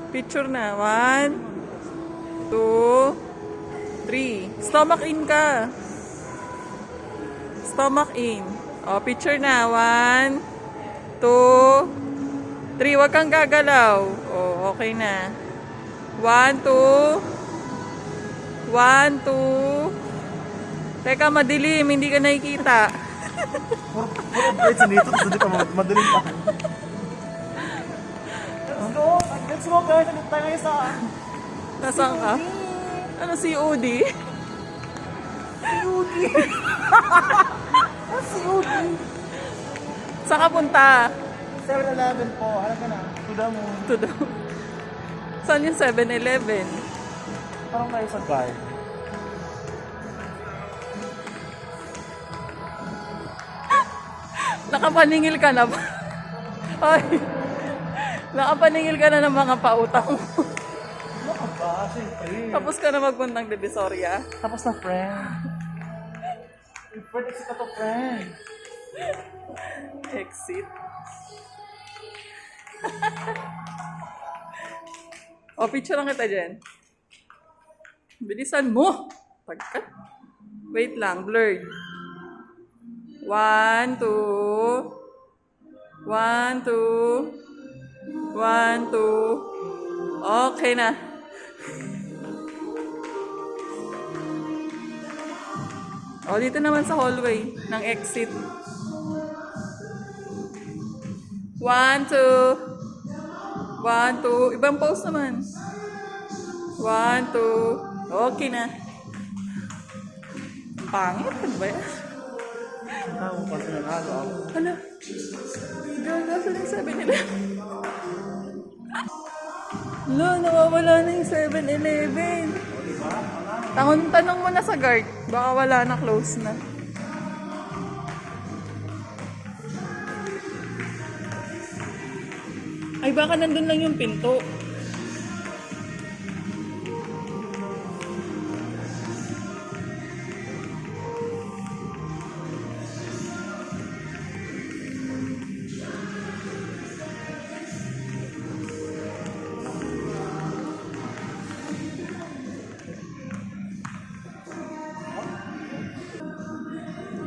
Picture na. 1, 2, 3. Stomach in ka. Stomach in. O, picture na. 1, 2, 3. Huwag kang gagalaw. O, okay na. 1, 2. 1, 2. Teka, madilim. Hindi ka nakikita. Puro upgrades nito, tapos hindi pa madaling pa. Let's go! Let's go guys! Nandito tayo ngayon sa... Nasaan ka? Ano COD? COD! COD! Saan ka punta? 7-Eleven po. Alam ka na. To the moon. To the... Saan yung 7-Eleven? Parang tayo sa guard. Nakapaningil ka na ba? Ay, nakapaningil ka na ng mga pautang mo. Ano ka ba? Siyempre. Tapos ka na magpuntang Divisoria. Tapos na friend. Friend, exit na to friend. Exit. O, picture lang kita dyan. Bilisan mo! Pagkat. Wait lang, blurred. 1, 2. 1, 2. 1, 2. Okay na. O, dito naman sa hallway ng exit. 1, 2. 1, 2. Ibang pose naman. 1, 2. Okay na. Pangit. Ano ba yan? Tama pa sa nanalo ako. Hala. Girl, nasa yung 7-Eleven? Hala, nawawala na yung 7-Eleven. Tanong mo na sa guard. Baka wala na, close na. Ay, baka nandun lang yung pinto.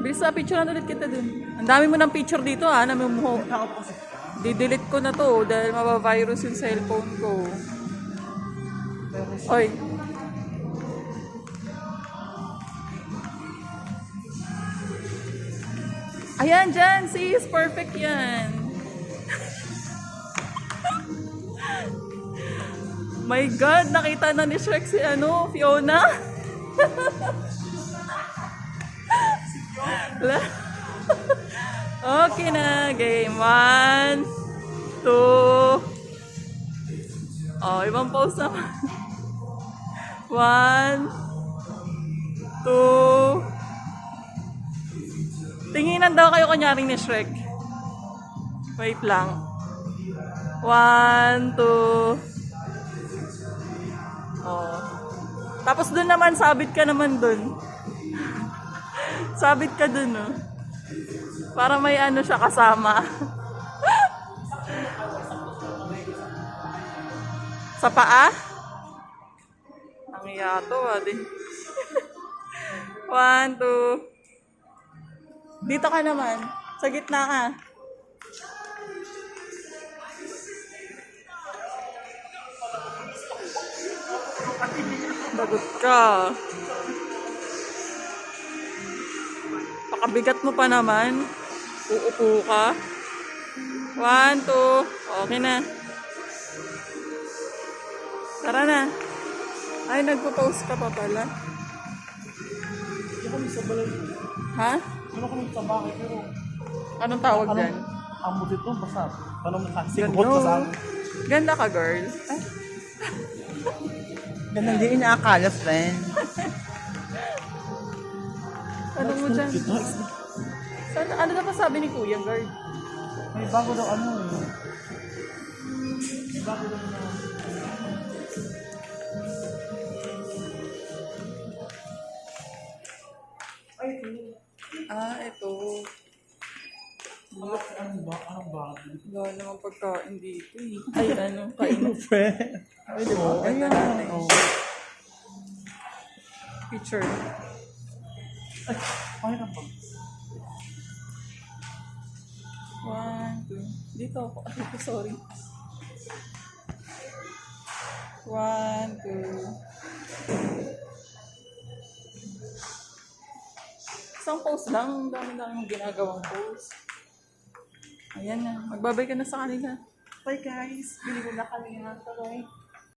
Bilis na, picture na ulit kita dun. Ang dami mo ng picture dito ha, namumuho. Ako po kasi. Di-delete ko na to dahil mabavirus yung cellphone ko. Oy. Ayan, dyan. Sis, perfect yan. My God, nakita na ni Shrek si Fiona. Okay na, game 1, 2. Oh, ibang pose naman. 1, 2. Tinginan daw kayo kunyaring ni Shrek. Wait lang. 1, 2. Oh. Tapos dun naman, sabit ka naman dun. Sabit ka dun, no? Para may siya kasama. Sa paa? Ang yato, di. 1, 2. Dito ka naman. Sa gitna ka. Bagot ka. Pakabigat mo pa naman. Uupo ka. 1, 2. Okay na. Tara na. Ay, nagpo-post ka pa pala. Hindi kami sa balay. Ha? Ano kami sa bahay pero... Anong tawag dyan? Amo dito, basta. Tanong mo kasi. Ganda. Ka sa amin. Ganda ka, girl. Ay, Ganda hindi inaakala, friend. ano mo dyan? Ano na pa sabi ni Kuya, girl? May bago daw ano eh. May bago daw na... Ay, ito. Ah, ito. Ano ba? Ano ba? Wala naman pag pagkain dito eh. Ay, ano, kain. Friend. Ay, di ba? Ganda natin. Picture. Ay, okay na ba? 1, 2. Dito ako. Ay, sorry. 1, 2. Isang post lang. Ang dami-dami mong ginagawang post. Ayan na. Magbabay ka na sa kanila. Bye guys. Bili ko na kami ng tuloy.